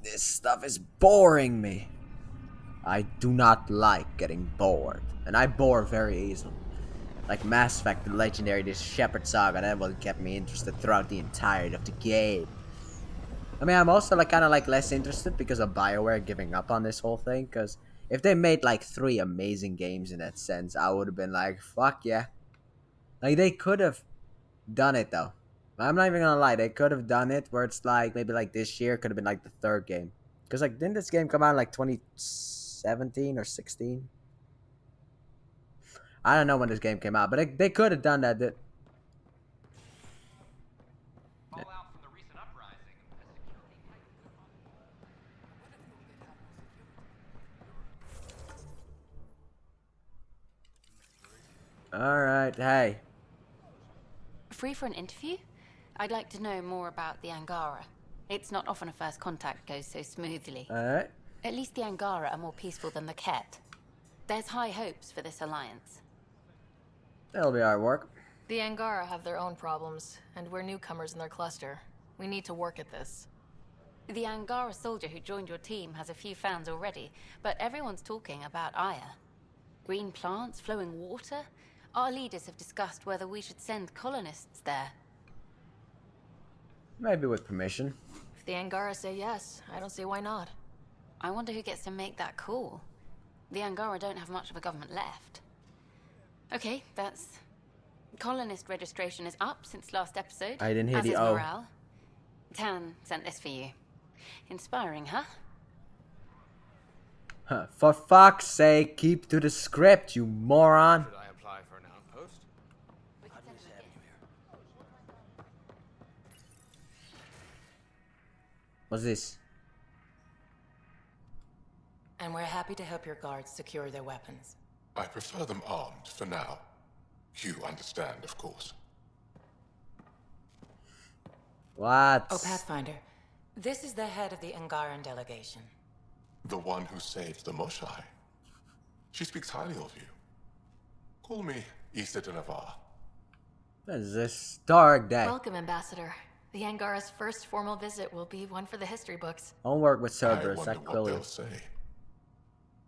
This stuff is boring me. I do not like getting bored. And I bore very easily. Like Mass Effect, the legendary this Shepherd Saga, that will kept me interested throughout the entirety of the game. I mean, I'm also like kind of like less interested because of BioWare giving up on this whole thing. Because if they made like 3 amazing games in that sense, I would have been like, fuck yeah. Like they could have done it though. I'm not even gonna lie, they could have done it where it's like maybe like this year could have been like the third game. Because like didn't this game come out in like 2017 or 16? I don't know when this game came out, but they could have done that. Alright, hey. Free for an interview? I'd like to know more about the Angara. It's not often a first contact goes so smoothly. Alright. At least the Angara are more peaceful than the Ket. There's high hopes for this alliance. That'll be our work. The Angara have their own problems, and we're newcomers in their cluster. We need to work at this. The Angara soldier who joined your team has a few fans already, but everyone's talking about Aya. Green plants, flowing water? Our leaders have discussed whether we should send colonists there. Maybe with permission. If the Angara say yes, I don't see why not. I wonder who gets to make that call. The Angara don't have much of a government left. Okay, that's... Colonist registration is up since last episode. I didn't hear as the is O. morale. Tan sent this for you. Inspiring, huh? Huh. For fuck's sake, keep to the script, you moron. Should I apply for an outpost? What's this? And we're happy to help your guards secure their weapons. I prefer them armed for now. You understand, of course. What? Oh, Pathfinder, this is the head of the Angaran delegation. The one who saved the Moshai. She speaks highly of you. Call me Issa de Navarre. What is this dark day? Welcome, Ambassador. The Angara's first formal visit will be one for the history books. Don't work with I Cerberus, wonder that what will they'll you. say.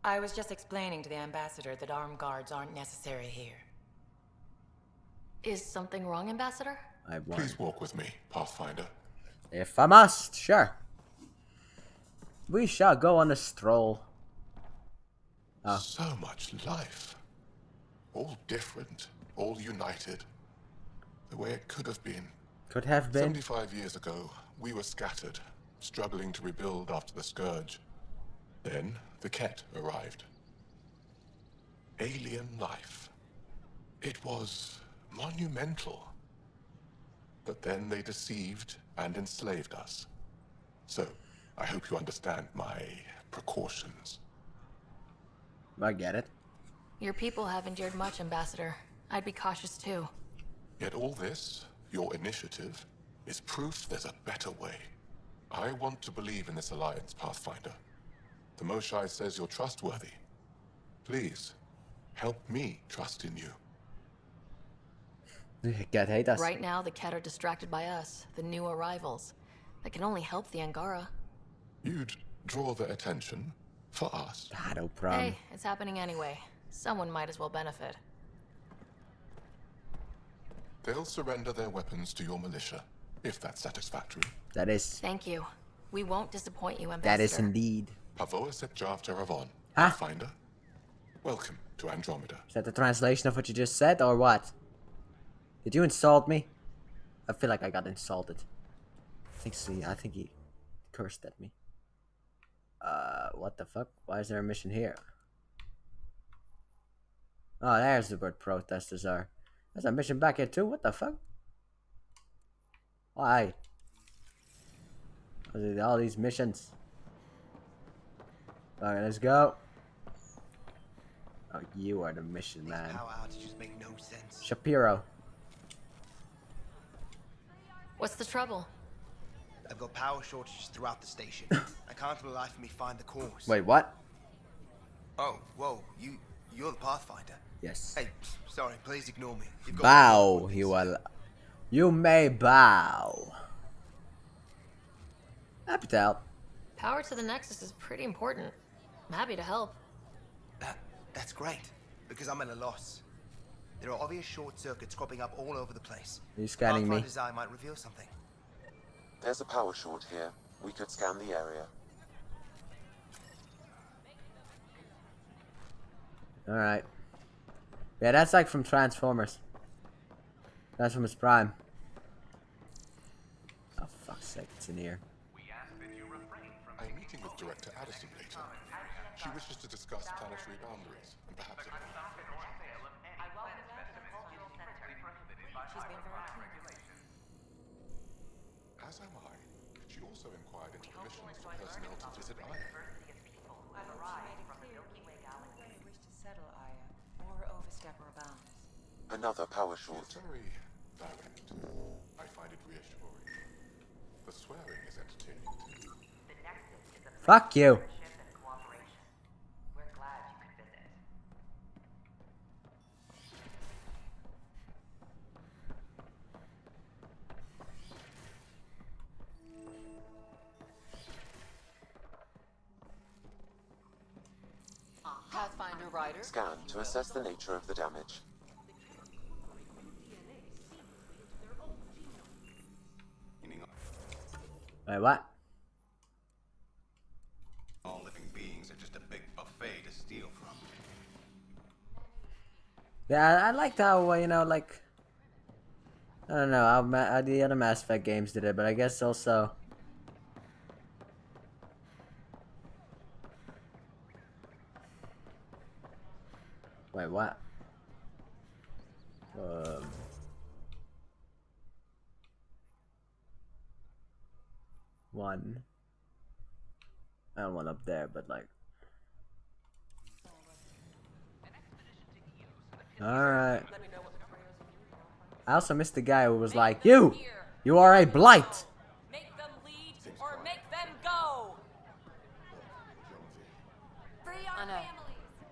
I was just explaining to the Ambassador that armed guards aren't necessary here. Is something wrong, Ambassador? I won. Please walk with me, Pathfinder. If I must, sure. We shall go on a stroll. Oh. So much life. All different, all united. The way it could have been. Could have been. 75 years ago, we were scattered, struggling to rebuild after the Scourge. Then, the Ket arrived. Alien life. It was monumental. But then they deceived and enslaved us. So, I hope you understand my precautions. I get it. Your people have endured much, Ambassador. I'd be cautious too. Yet all this, your initiative, is proof there's a better way. I want to believe in this alliance, Pathfinder. The Moshai says you're trustworthy. Please, help me trust in you. God hate us. Right now, the Ket are distracted by us, the new arrivals. That can only help the Angara. You'd draw their attention for us. Ah, no problem. Hey, it's happening anyway. Someone might as well benefit. They'll surrender their weapons to your militia, if that's satisfactory. That is. Thank you. We won't disappoint you, Ambassador. That is indeed. Pavoa set Jav Teravon, Huh? Pathfinder. Welcome to Andromeda. Is that the translation of what you just said, or what? Did you insult me? I feel like I got insulted. I think he cursed at me. What the fuck? Why is there a mission here? Oh, there's the word protesters are. There's a mission back here too? What the fuck? Why? All these missions. Alright, let's go. Oh, you are the mission man. Power outages make no sense. Shapiro. What's the trouble? I've got power shortages throughout the station. I can't for the life of me find the cause. Wait, what? Oh, whoa, you're the Pathfinder. Yes. Hey, sorry, please ignore me. You've got Bow, you may bow. Happy to help. Power to the Nexus is pretty important. I'm happy to help. That's great, because I'm at a loss. There are obvious short circuits cropping up all over the place. Are you scanning me? Pathfinder's eye might reveal something. There's a power short here. We could scan the area. Alright. Yeah, that's like from Transformers. Transformers Prime. Oh, fuck's sake, it's in here. I'm meeting with Director Addison later. She wishes to discuss planetary boundaries and perhaps... As am I. She also inquired into permissions for personnel to visit Aya. Another power She short. is very direct. I find it reassuring. The swearing is entertaining too. Fuck you. Pathfinder Rider. Scan to assess the nature of the damage. Wait, what? All living beings are just a big buffet to steal from. Yeah, I liked how, you know, like... I don't know how the other Mass Effect games did it, but I guess also... Wait, what? One. I don't want up there, but like... Alright. I also missed the guy who was like, You are a blight! Make them lead or make them go. Free our families.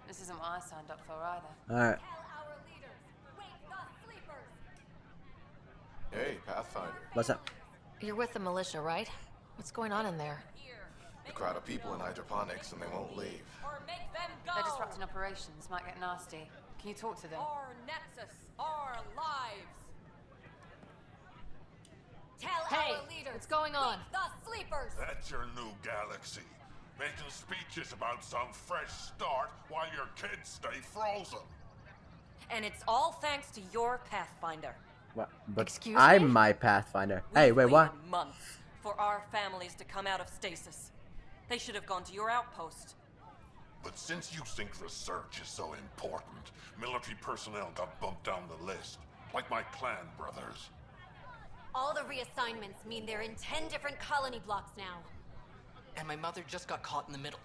This isn't what I signed up for either. Alright. Tell our leaders. Wake the sleepers. Hey, Pathfinder. What's up? You're with the militia, right? What's going on in there? A crowd of people in hydroponics and they won't leave. Or make them go. They're disrupting operations. Might get nasty. Can you talk to them? Our Nexus. Our lives. Tell Hey, our leaders. what's going on? Wake the sleepers. That's your new galaxy. Making speeches about some fresh start while your kids stay frozen. And it's all thanks to your Pathfinder. What? But Excuse I'm me? my Pathfinder. Hey, wait, We've what? waited months for our families to come out of stasis. They should have gone to your outpost. But since you think research is so important, military personnel got bumped down the list. Like my clan brothers. All the reassignments mean they're in 10 different colony blocks now. And my mother just got caught in the middle.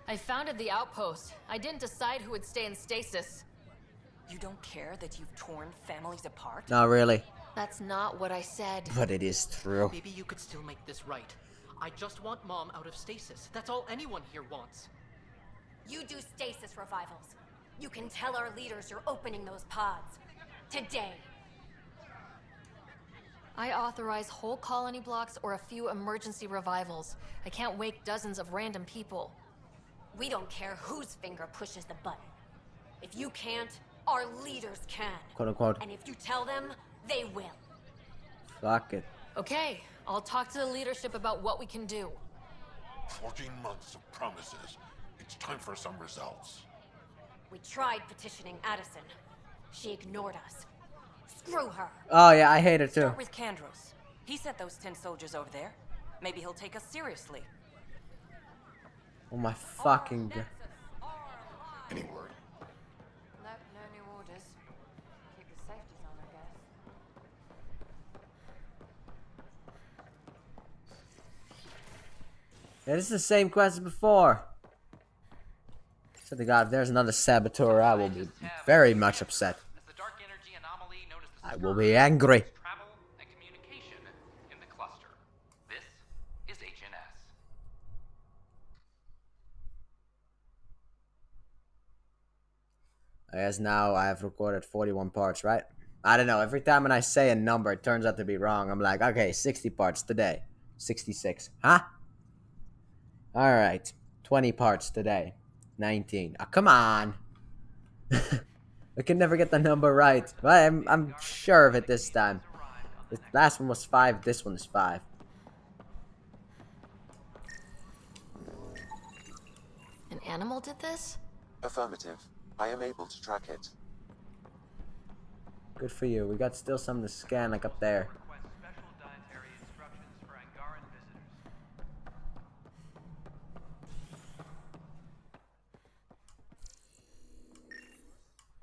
I founded the outpost. I didn't decide who would stay in stasis. You don't care that you've torn families apart? Not really. That's not what I said. But it is true. Maybe you could still make this right. I just want Mom out of stasis. That's all anyone here wants. You do stasis revivals. You can tell our leaders you're opening those pods. Today. I authorize whole colony blocks or a few emergency revivals. I can't wake dozens of random people. We don't care whose finger pushes the button. If you can't, our leaders can. Quote unquote. And if you tell them, they will. Fuck it. Okay, I'll talk to the leadership about what we can do. 14 months of promises. It's time for some results. We tried petitioning Addison. She ignored us. Screw her. Oh yeah, I hate it too. Start with Kandros. He sent those 10 soldiers over there. Maybe he'll take us seriously. Oh my fucking god. Any word? No new orders. Keep the safeties on, I guess. Yeah, this is the same quest as before. So to God, if there's another saboteur, I will be very much upset. I will be angry. Travel and communication in the cluster. This is HNS. I guess now I have recorded 41 parts, right? I don't know. Every time when I say a number, it turns out to be wrong. I'm like, okay, 60 parts today. 66. Huh? Alright. 20 parts today. 19. Oh, come on. I can never get the number right. But I'm sure of it this time. The last one was 5. This one is 5. An animal did this? Affirmative. I am able to track it. Good for you. We got still something to scan like up there.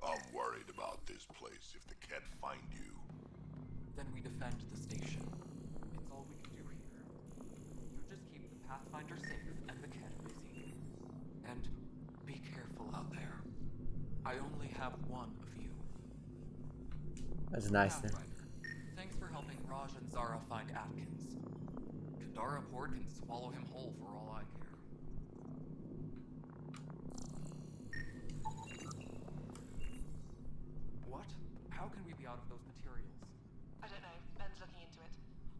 I'm worried about this place if the Kett find you. Then we defend the station. It's all we can do here. You just keep the Pathfinder safe and the Kett busy. And be careful out there. I only have one of you. That's nice. Pathfinder, thanks for helping Raj and Zara find Atkins. Kadara Port can swallow him whole for all I care. What? How can we be out of those materials? I don't know. Ben's looking into it.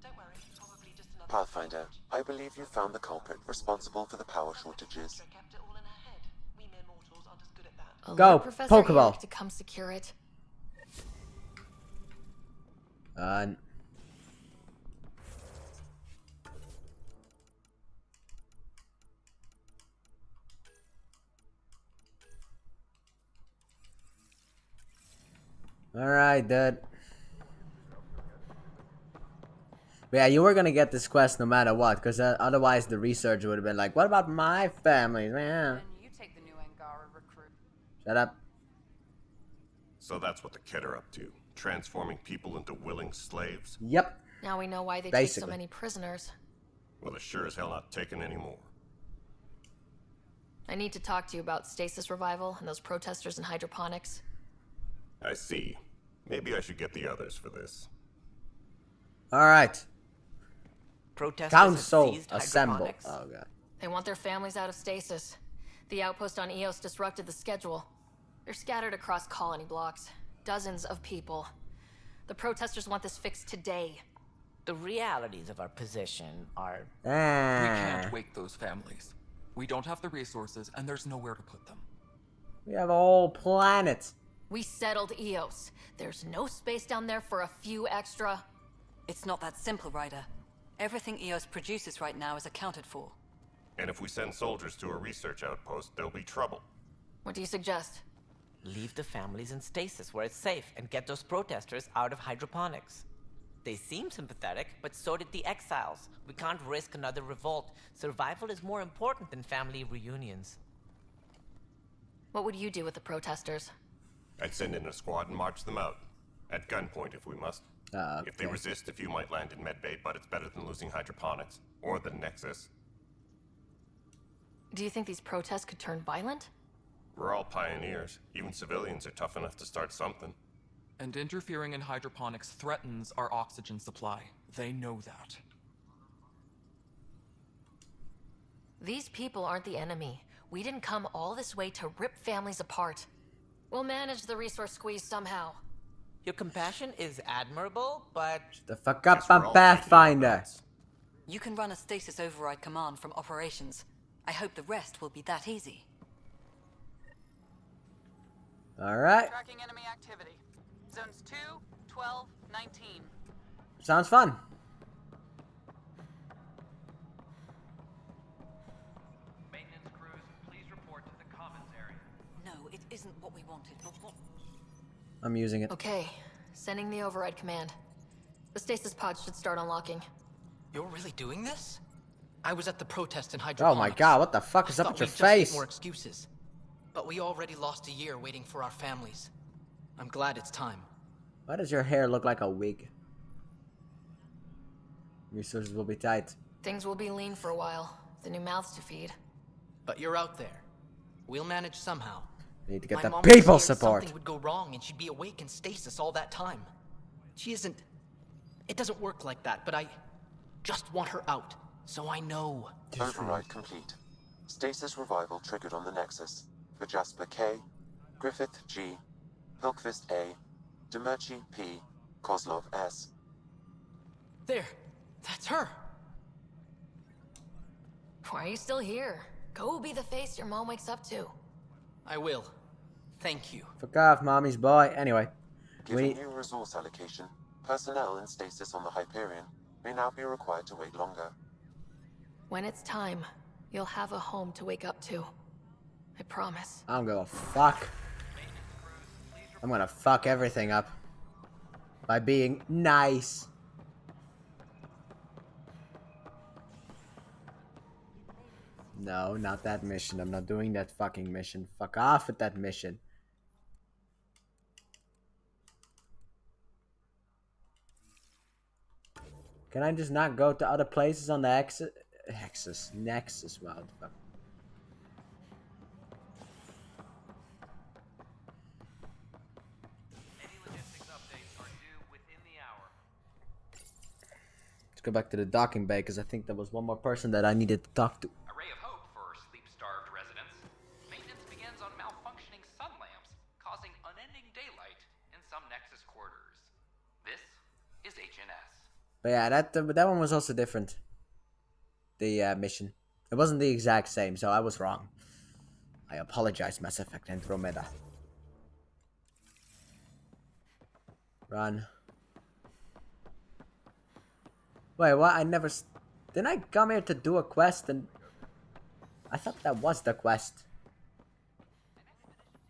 Don't worry, probably just another... Pathfinder, I believe you found the culprit responsible for the power shortages. Kept it all in her head. We mere mortals aren't as good at that. Go, Professor Pokeball. Eric to come secure it. Alright, dude. But yeah, you were gonna get this quest no matter what, because otherwise the researcher would have been like, what about my family? Yeah. You take the new Angara recruit. Shut up. So that's what the Kett are up to. Transforming people into willing slaves? Yep. Now we know why they take Basically. so many prisoners. Well, they're sure as hell not taking any more. I need to talk to you about stasis revival and those protesters in hydroponics. I see. Maybe I should get the others for this. Alright. Protesters Council seized assemble. hydroponics. Oh god. They want their families out of stasis. The outpost on Eos disrupted the schedule. They're scattered across colony blocks. Dozens of people. The protesters want this fixed today. The realities of our position are... We can't wake those families. We don't have the resources, and there's nowhere to put them. We have a whole planet. We settled Eos. There's no space down there for a few extra... It's not that simple, Ryder. Everything Eos produces right now is accounted for. And if we send soldiers to a research outpost, there'll be trouble. What do you suggest? Leave the families in stasis where it's safe and get those protesters out of hydroponics. They seem sympathetic, but so did the exiles. We can't risk another revolt. Survival is more important than family reunions. What would you do with the protesters? I'd send in a squad and march them out. At gunpoint if we must. Okay. If they resist, a few might land in medbay, but it's better than losing hydroponics. Or the Nexus. Do you think these protests could turn violent? We're all pioneers. Even civilians are tough enough to start something. And interfering in hydroponics threatens our oxygen supply. They know that. These people aren't the enemy. We didn't come all this way to rip families apart. We'll manage the resource squeeze somehow. Your compassion is admirable, but... Shut the fuck up, I'm Pathfinder. You can run a stasis override command from operations. I hope the rest will be that easy. Alright. Tracking enemy activity. Zones 2, 12, 19. Sounds fun. Maintenance crews, please report to the commons area. No, it isn't what we wanted, but what... I'm using it. Okay, sending the override command. The stasis pod should start unlocking. You're really doing this? I was at the protest in hydroponics. Oh my god, what the fuck is up with your face? Just need more excuses. But we already lost a year waiting for our families. I'm glad it's time. Why does your hair look like a wig? Resources will be tight. Things will be lean for a while. The new mouths to feed. But you're out there. We'll manage somehow. We need to get My the mom was people scared support. Something would go wrong and she'd be awake in stasis all that time. She isn't... It doesn't work like that, but I just want her out, so I know. Override complete. Stasis revival triggered on the Nexus. For Jasper K, Griffith G, Hilkvist A, Demirci P. Kozlov S. There! That's her! Why are you still here? Go be the face your mom wakes up to. I will. Thank you. Fuck off, mommy's boy. Anyway. Given new resource allocation, personnel in stasis on the Hyperion may now be required to wait longer. When it's time, you'll have a home to wake up to. I promise. I don't give a fuck. I'm gonna fuck everything up. By being nice. No, not that mission. I'm not doing that fucking mission. Fuck off with that mission. Can I just not go to other places on the Nexus? Wow, the fuck. Any logistics updates are due within the hour. Let's go back to the docking bay, because I think there was one more person that I needed to talk to. A ray of hope for sleep-starved residents. Maintenance begins on malfunctioning sun lamps, causing unending daylight in some Nexus quarters. This is HNS. But yeah, that one was also different. The mission. It wasn't the exact same, so I was wrong. I apologize, Mass Effect Andromeda. Run. Wait, what? Didn't I come here to do a quest? And I thought that was the quest.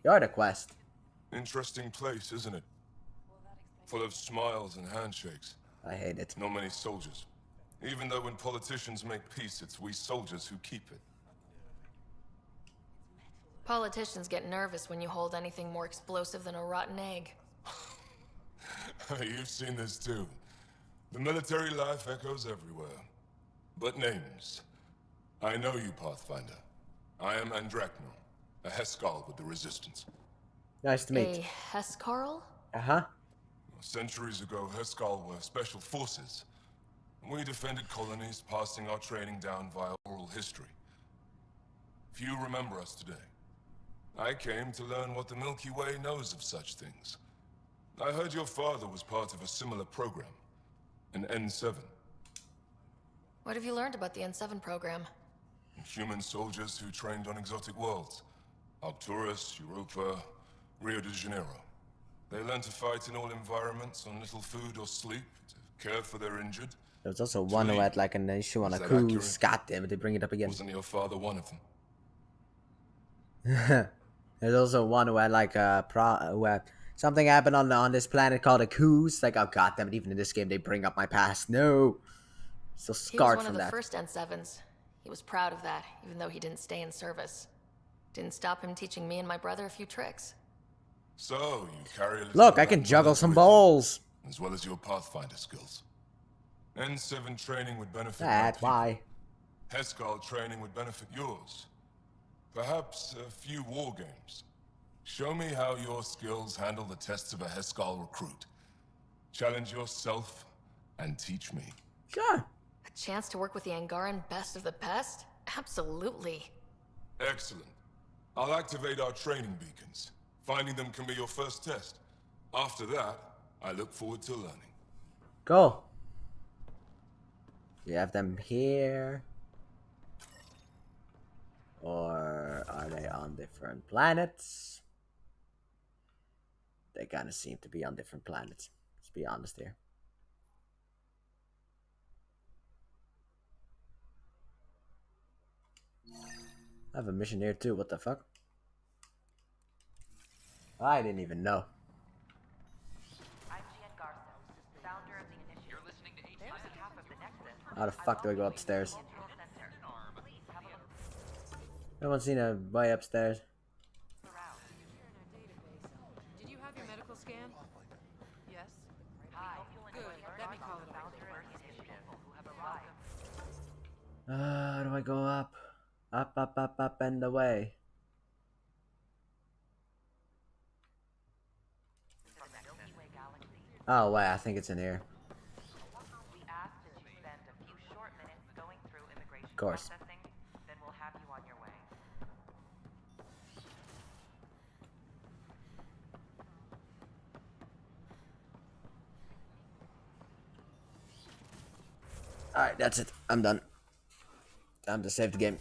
You're the quest. Interesting place, isn't it? Full of smiles and handshakes. I hate it. Not many soldiers. Even though when politicians make peace, it's we soldiers who keep it. Politicians get nervous when you hold anything more explosive than a rotten egg. You've seen this too. The military life echoes everywhere. But names. I know you, Pathfinder. I am Andromeda, a Heskal with the Resistance. Nice to meet. A Hescarl? Uh-huh. Centuries ago, Heskal were special forces. We defended colonies, passing our training down via oral history. Few remember us today. I came to learn what the Milky Way knows of such things. I heard your father was part of a similar program, an N7. What have you learned about the N7 program? Human soldiers who trained on exotic worlds. Arcturus, Europa, Rio de Janeiro. They learn to fight in all environments on little food or sleep, to care for their injured. There was also one who had like an issue on a cruise. God damn it, they bring it up again. Wasn't your father one of them? There's also one who had like a something happened on this planet called a cruise. Like, oh god damn it, even in this game they bring up my past. No. Still scarred from that. He was one of the first N7s. He was proud of that, even though he didn't stay in service. Didn't stop him teaching me and my brother a few tricks. So, you carry a little Look, I can juggle some balls. As well as your Pathfinder skills. N7 training would benefit that's why. Heskal training would benefit yours. Perhaps a few war games. Show me how your skills handle the tests of a Heskal recruit. Challenge yourself and teach me. Sure. A chance to work with the Angaran best of the best? Absolutely. Excellent. I'll activate our training beacons. Finding them can be your first test. After that, I look forward to learning. Cool. You have them here. Or are they on different planets? They kind of seem to be on different planets. Let's be honest here. I have a mission here too. What the fuck? I didn't even know. How the fuck do I go upstairs? No one's seen a way upstairs. Did you have your medical scan? Yes. Good. Let me call it off. How do I go up? Up, and away. Oh, wait, I think it's in here. Of course. Then we'll have you on your way. Alright, that's it. I'm done. Time to save the game.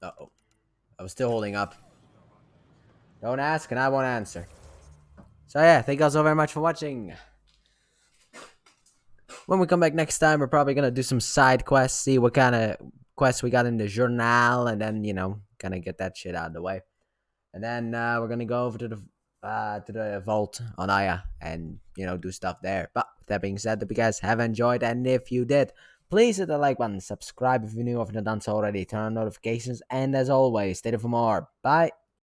Uh-oh. I was still holding up. Don't ask and I won't answer. So yeah, thank you all so very much for watching. When we come back next time, we're probably gonna do some side quests, see what kind of quests we got in the journal, and then, you know, kind of get that shit out of the way. And then we're gonna go over to the vault on Aya and, you know, do stuff there. But with that being said, hope you guys have enjoyed, and if you did, please hit the like button, subscribe if you're new, if you've not done so already, turn on notifications, and as always, stay there for more. Bye.